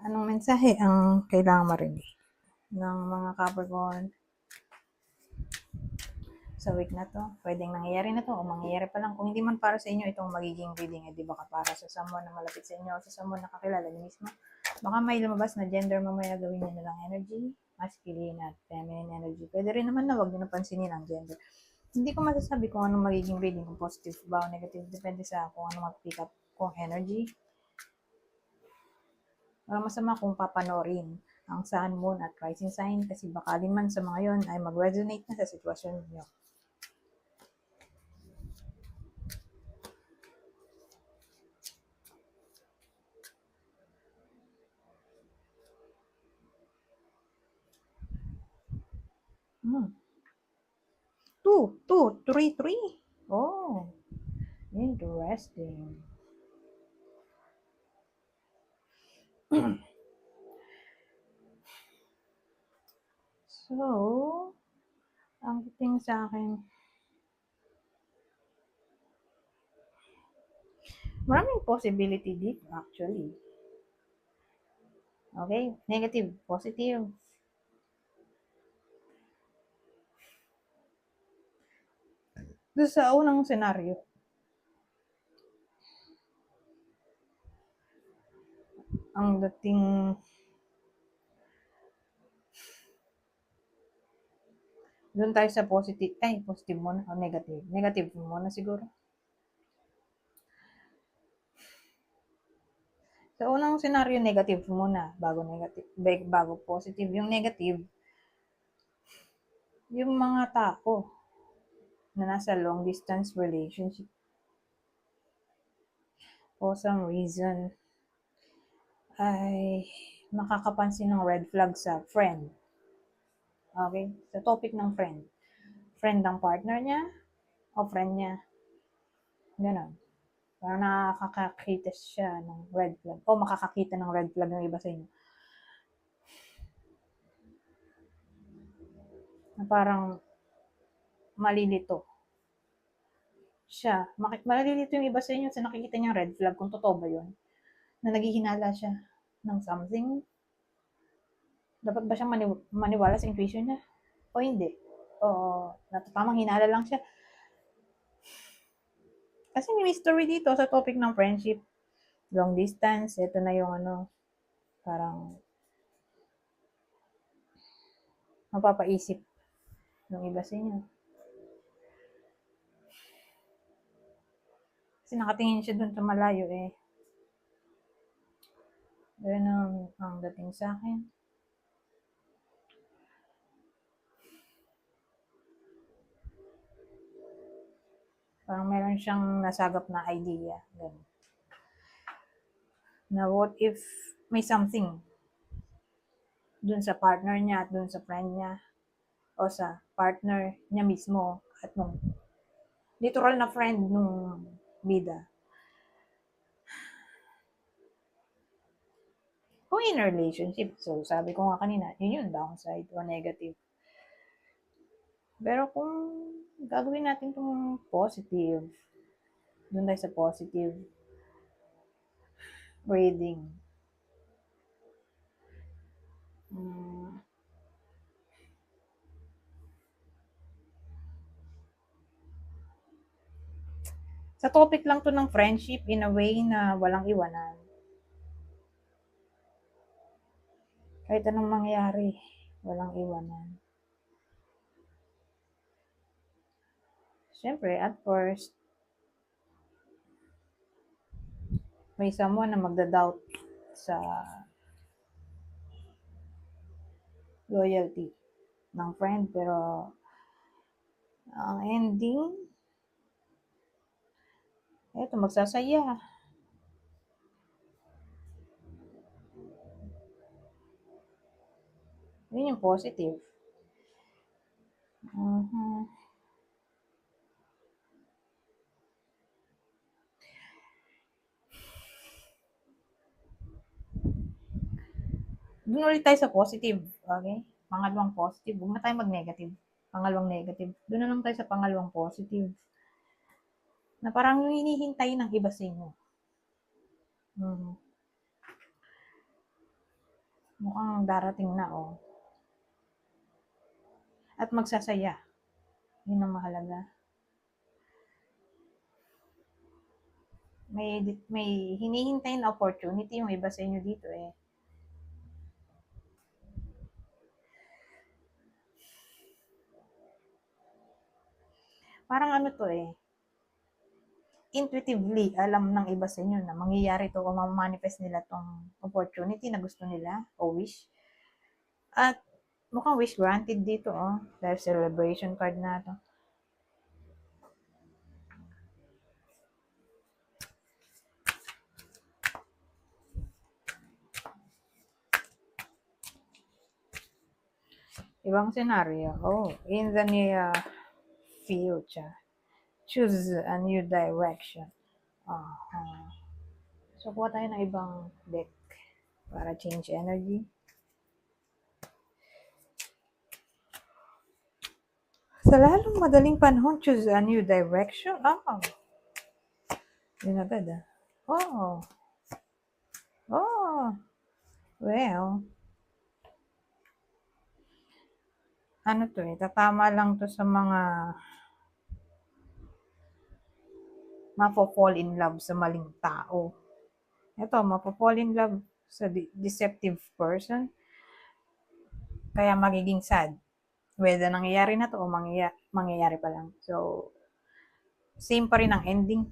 Anong mensahe ang kailangan marinig ng mga Capricorn sa week na to? Pwedeng nangyayari na to o mangyayari pa lang. Kung hindi man para sa inyo itong magiging reading, di baka para sa someone na malapit sa inyo o sa someone na kakilala niyo mismo. Baka may lumabas na gender mamaya, gawin niyo na lang energy, masculine at feminine energy. Pwede rin naman na wag niyo napansinin ang gender. Hindi ko masasabi kung anong magiging reading, kung positive ba o negative. Depende sa kung ano mag-pick up kung energy. Walang masama kung papanorin ang Sun, Moon at Rising Sign kasi baka din man sa mga yon ay mag-resonate na sa sitwasyon niyo. Two, three. Oh, interesting. So, ang dating sa akin, maraming possibility dito actually. Okay? Negative, positive. Doon sa unang senaryo, ang dating doon tayo sa positive, positive muna o negative. Negative muna siguro. Sa unang senaryo, negative muna, bago positive. Yung negative, yung mga tao na nasa long distance relationship for some reason ay makakapansin ng red flag sa friend. Okay? Sa topic ng friend. Friend ng partner niya o friend niya. Ganon. Parang nakakakita siya ng red flag. O makakakita ng red flag ng iba sa inyo. Na parang malilito siya. Malilito yung iba sa inyo sa nakikita niyang red flag kung totoo ba yun. Na naghihinala siya ng something. Dapat ba siyang maniwala sa intuition niya? O hindi? O natatamang hinala lang siya? Kasi may mystery dito sa topic ng friendship. Long distance, ito na yung parang mapapaisip ng iba sa inyo. Kasi nakatingin siya dun sa malayo eh. Ganun ang dating sa akin. Parang meron siyang nasagap na idea. Ganun. Na what if may something dun sa partner niya at dun sa friend niya o sa partner niya mismo at nung literal na friend nung bida. Kung in a relationship, so sabi ko nga kanina, yun yung downside o negative. Pero kung gagawin natin itong positive, dun tayo sa positive reading. Sa topic lang to ng friendship in a way na walang iwanan. Kahit anong mangyari, walang iwanan. Siyempre, at first, may someone na magda-doubt sa loyalty ng friend, pero ang ending, eto, magsasaya. Yun yung positive. Doon ulit tayo sa positive. Okay? Pangalawang positive. Huwag na tayo mag-negative. Pangalawang negative. Doon na lang tayo sa pangalawang positive. Na parang yung hinihintay ng iba sa inyo. Mukhang darating na, oh. At magsasaya. Yun ang mahalaga. May hinihintay na opportunity yung iba sa inyo dito, eh. Parang ano to, eh. Intuitively, alam ng iba sa inyo na mangyayari to o ma-manifest nila tong opportunity na gusto nila o wish. At mukhang wish granted dito, oh. Dahil celebration card na to. Ibang scenario. Oh, in the near future, choose a new direction. So, kuha tayo ng ibang deck para change energy. Sa lalong madaling panahon, choose a new direction. Oh. Yun agad, ah. Oh. Oh. Well. Ano to, eh. Tatama lang to sa mga mapofall in love sa maling tao. Ito, mapofall in love sa deceptive person. Kaya magiging sad. Whether nangyayari na to o mangyayari pa lang. So, same pa rin ang ending.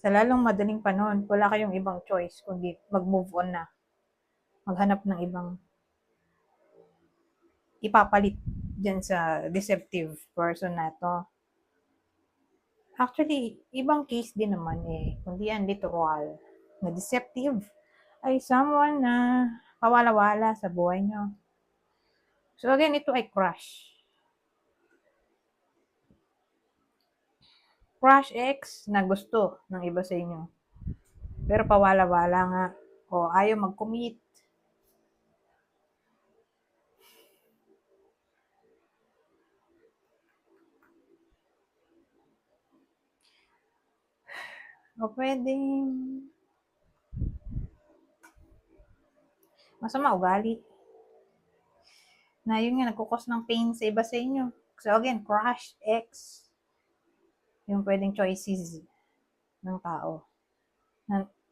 Sa lalong madaling panahon, wala kayong ibang choice kundi mag-move on na. Maghanap ng ibang ipapalit dyan sa deceptive person na to. Actually, ibang case din naman eh, kundi yan literal na deceptive ay someone na pawala-wala sa buhay nyo. So again, ito ay crush. Crush ex na gusto ng iba sa inyo. Pero pawala-wala nga o ayaw mag-commit. O pwedeng masama ugali. Na yun nga, nagkukos ng pain sa iba sa inyo. So again, crush, ex, yung pwedeng choices ng tao.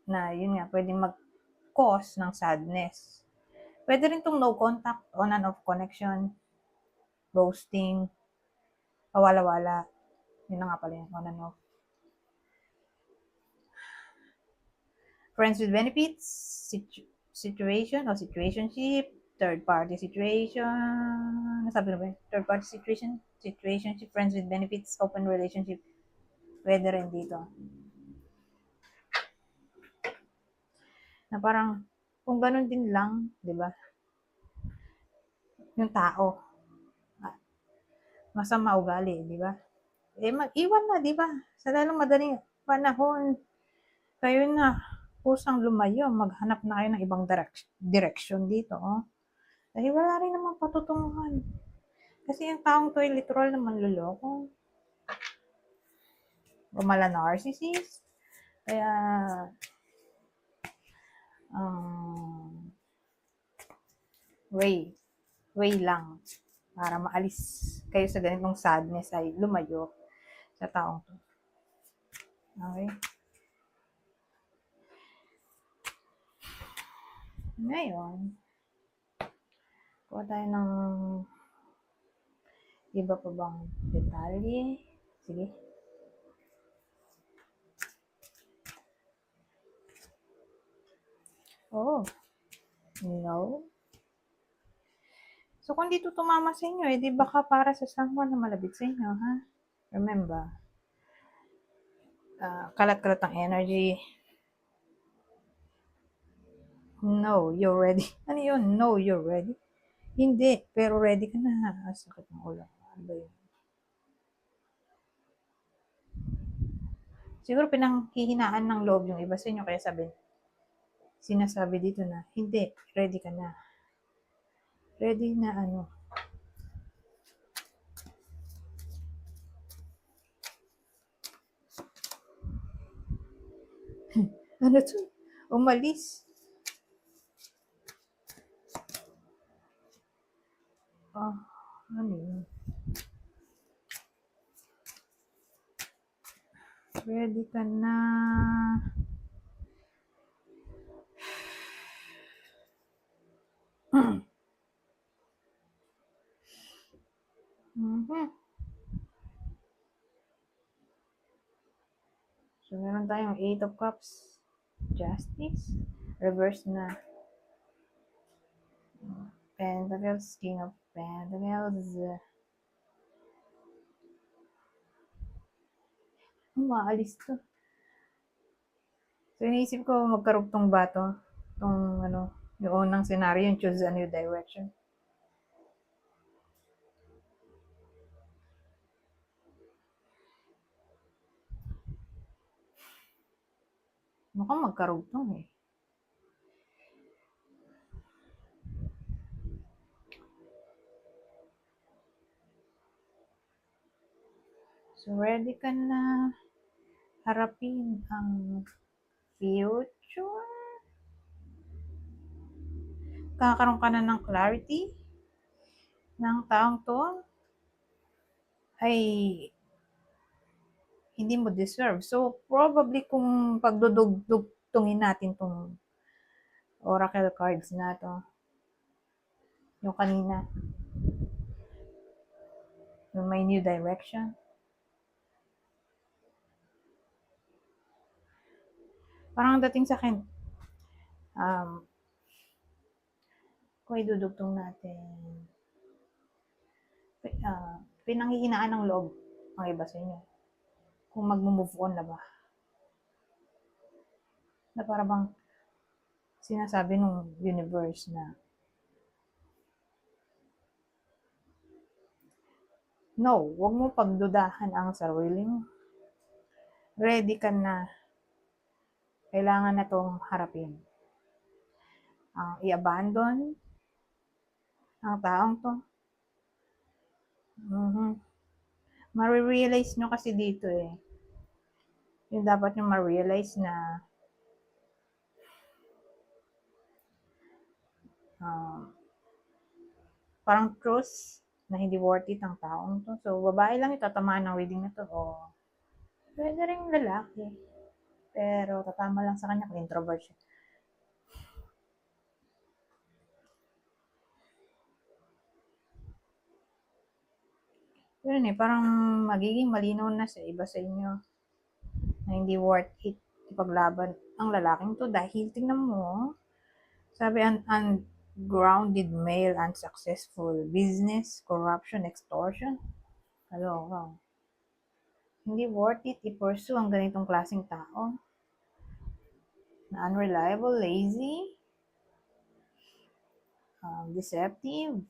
Na yun nga, pwedeng mag-cause ng sadness. Pwede rin tong no contact, on and off connection, ghosting, pawala-wala. Yun na nga pala yun, on and off. Friends with benefits, situation o situationship, third party situation, nasabi na ba yun? Third party situationship, friends with benefits, open relationship, pwede rin dito. Na parang, kung ganun din lang, di ba? Yung tao, masama ugali, di ba? Eh, mag-iwan na, di ba? Sa lalong madaling panahon, kayo na, kusang lumayo, maghanap na kayo ng ibang direction dito, oh. Dahil wala rin namang patutunguhan. Kasi yung taong to ay literal na manluloko. O mala narcissist. Kaya, way lang para maalis kayo sa ganitong sadness ay lumayo sa taong to. Okay? Ngayon, kuha tayo ng iba pa bang detalye. Sige. Oh, no. So, kung dito tumama sa inyo, di baka para sa someone na malapit sa inyo, ha? Remember, kalat-kalat ang energy. No, you're ready. Ano yun? No, you're ready? Hindi, pero ready ka na. Sakit ng ulo. Ano ba yun? Siguro pinanghihinaan ng loob yung iba sa inyo, kaya sinasabi dito na, hindi, ready ka na. Ready na ano? Ano to? Umalis. Ano yun? Ready ka na. So, meron tayong 8 of Cups. Justice. Reverse na. Pentacles. King of Pentacles. Maalis to. So, iniisip ko magkarugtong ba to? Itong, yung unang scenario, yung choose a new direction. Mukhang magkarugtong eh. So, ready ka na harapin ang future? Kakaroon ka na ng clarity ng taong to ay hindi mo deserve. So, probably kung pagdudugtungin natin tong oracle cards na to, yung kanina, yung may new direction, parang dating sa akin, kung idudugtong natin, pinanghihinaan ng loob ang iba sa inyo. Kung mag-move on na ba? Na para bang sinasabi ng universe na no, wag mo pagdudahan ang sarili mo. Ready ka na. Kailangan na itong harapin. I-abandon ang taong to. Marirealize nyo kasi dito eh. Yung dapat nyo ma-realize na parang truth na hindi worth it ang taong to. So, babae lang ito, tatamaan ng reading na to. O, pwede rin lalaki. Pero, tatama lang sa kanya kung introvert siya. Yun eh, parang magiging malinaw na sa iba sa inyo na hindi worth it ipaglaban ang lalaking to dahil tingnan mo, sabi ungrounded male, unsuccessful business, corruption, extortion. Hello. Hindi worth it i-pursue ang ganitong klaseng tao na unreliable, lazy, deceptive,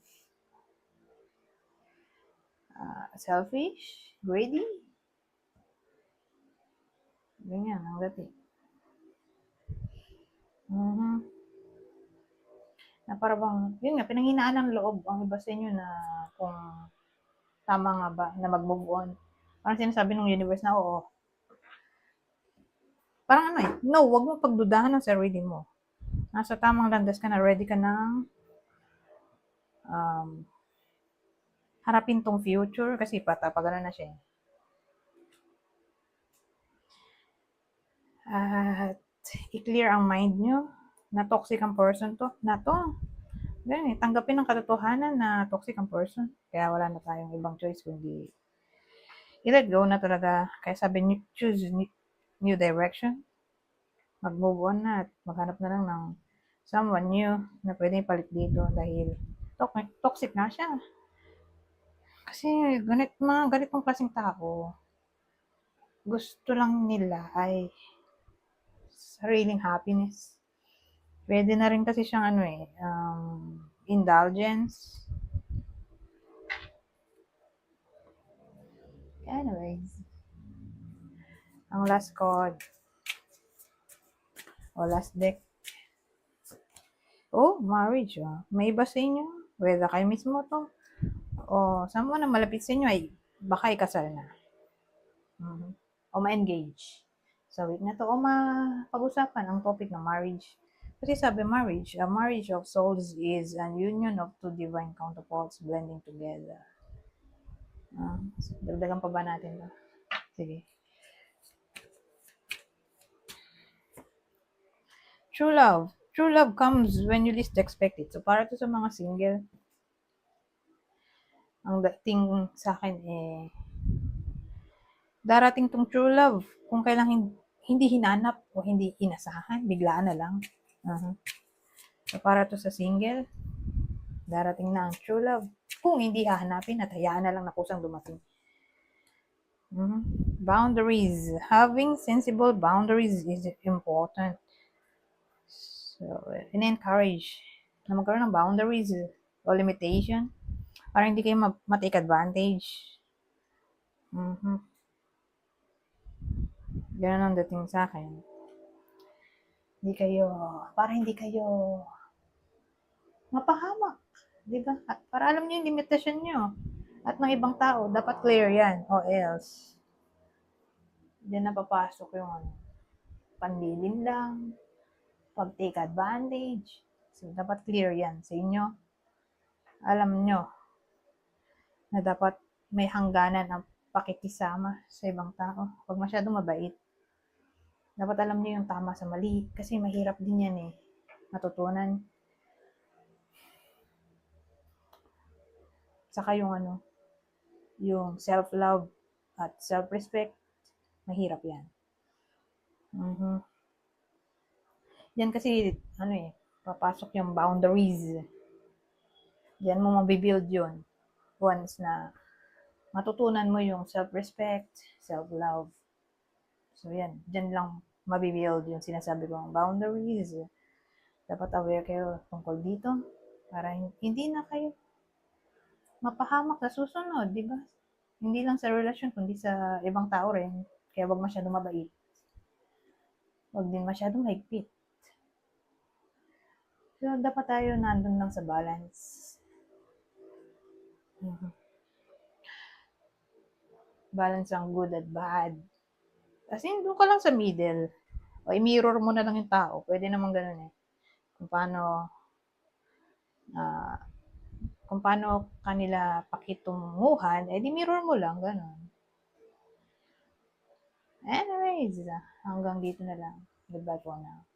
selfish, greedy. Ganyan ang dating. Na parang, yun nga, pinanghinaan ng loob ang iba sa inyo na kung tama nga ba na mag-move on. Parang sinasabi ng universe na oo. Parang no, wag mo pagdudahan ng sarili mo. Nasa tamang landas ka na, ready ka ng harapin tong future kasi patapagana na siya. At i-clear ang mind nyo na toxic ang person to. Ganun eh, tanggapin ang katotohanan na toxic ang person. Kaya wala na tayong ibang choice kundi i-let go na talaga. Kaya sabi niyo, choose new direction. Mag-move on na at maghanap na lang ng someone new na pwedeng ipalit dito dahil toxic na siya. Kasi mga ganitong klaseng tao, gusto lang nila ay sariling happiness. Pwede na rin kasi siyang indulgence. Anyways, ang last card o last deck. Marriage. May iba sa inyo. Whether kayo mismo to o someone na malapit sa inyo ay baka ikasal na. O ma-engage. So, week na to o mapag-usapan ang topic ng marriage. Kasi sabi marriage, a marriage of souls is an union of two divine counterparts blending together. Dagdagan pa ba natin to? Sige. True love. True love comes when you least expect it. So, para to sa mga single, ang dating sa akin darating tong true love kung kailang hindi hinanap o hindi inasahan, biglaan na lang. So, para to sa single, darating na ang true love. Kung hindi hahanapin at hayaan na lang na kusang dumating. Boundaries. Having sensible boundaries is important. So, in-encourage na magkaroon ng boundaries o limitation para hindi kayo ma-take advantage. Ganun ang dating sa akin. Para hindi kayo mapahamak. Diba? At para alam niyo yung limitasyon niyo. At ng ibang tao, dapat clear yan. O else, diyan na papasok yung panlilin lang, pag-take advantage. So, dapat clear yan sa inyo. Alam nyo na dapat may hangganan ang pakikisama sa ibang tao. Huwag masyadong mabait. Dapat alam nyo yung tama sa mali. Kasi mahirap din yan matutunan. Saka yung self-love at self-respect, mahirap yan. Yan kasi, papasok yung boundaries. Diyan mo mabibuild yun. Once na matutunan mo yung self-respect, self-love. So, yan. Diyan lang mabibuild yung sinasabi kong boundaries. Dapat aware kayo tungkol dito para hindi na kayo mapahamak sa susunod, di ba? Hindi lang sa relasyon, kundi sa ibang tao rin. Kaya wag masyadong mabait. Wag din masyadong higpit. So, dapat tayo nandun lang sa balance. Balance ang good at bad. Kasi doon ka lang sa middle. O i-mirror mo na lang yung tao. Pwede naman ganun Kung paano kanila pakitunguhan, di mirror mo lang, ganun. Anyways, hanggang dito na lang. Goodbye for now.